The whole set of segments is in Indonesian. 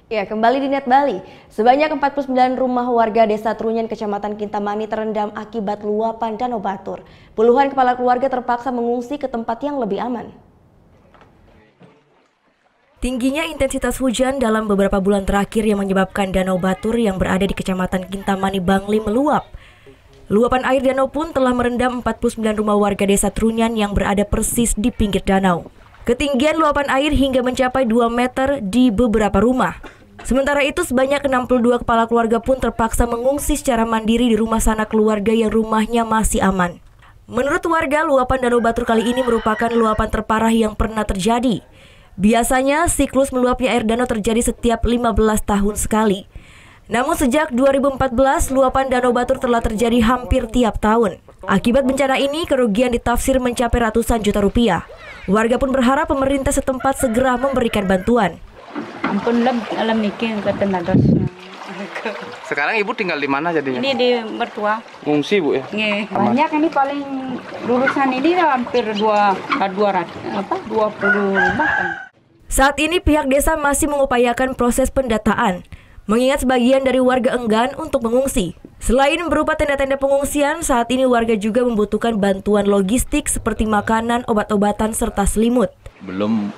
Ya, kembali di Net Bali. Sebanyak 49 rumah warga Desa Trunyan, Kecamatan Kintamani terendam akibat luapan Danau Batur. Puluhan kepala keluarga terpaksa mengungsi ke tempat yang lebih aman. Tingginya intensitas hujan dalam beberapa bulan terakhir yang menyebabkan Danau Batur yang berada di Kecamatan Kintamani, Bangli meluap. Luapan air danau pun telah merendam 49 rumah warga Desa Trunyan yang berada persis di pinggir danau. Ketinggian luapan air hingga mencapai 2 meter di beberapa rumah. Sementara itu, sebanyak 62 kepala keluarga pun terpaksa mengungsi secara mandiri di rumah sanak keluarga yang rumahnya masih aman. Menurut warga, luapan Danau Batur kali ini merupakan luapan terparah yang pernah terjadi. Biasanya, siklus meluapnya air danau terjadi setiap 15 tahun sekali. Namun sejak 2014, luapan Danau Batur telah terjadi hampir tiap tahun. Akibat bencana ini, kerugian ditafsir mencapai ratusan juta rupiah. Warga pun berharap pemerintah setempat segera memberikan bantuan. Ampun alam niki ketenaga. Sekarang ibu tinggal di mana jadinya? Ini di mertua. Ngungsi bu ya? Banyak ini paling lulusan ini hampir 20 rumah. Saat ini pihak desa masih mengupayakan proses pendataan, mengingat sebagian dari warga enggan untuk mengungsi. Selain berupa tenda-tenda pengungsian, saat ini warga juga membutuhkan bantuan logistik seperti makanan, obat-obatan, serta selimut. Belum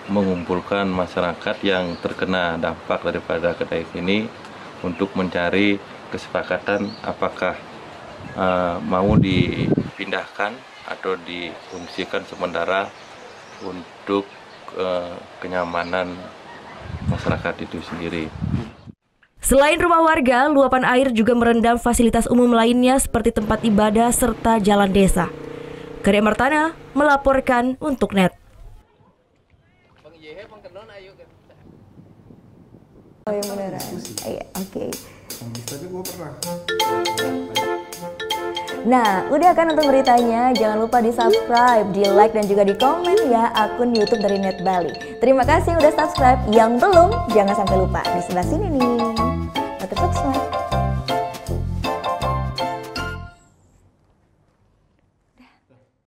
mengumpulkan masyarakat yang terkena dampak daripada kedai ini untuk mencari kesepakatan apakah mau dipindahkan atau difungsikan sementara untuk kenyamanan masyarakat itu sendiri. Selain rumah warga, luapan air juga merendam fasilitas umum lainnya seperti tempat ibadah serta jalan desa. Karya Martana melaporkan untuk Net. Oh yang beneran. Iya, oke. Nah, udah kan nonton beritanya? Jangan lupa di-subscribe, di-like, dan juga di-komen ya akun YouTube dari Net Bali. Terima kasih yang udah subscribe. Yang belum, jangan sampai lupa. Di sebelah sini nih.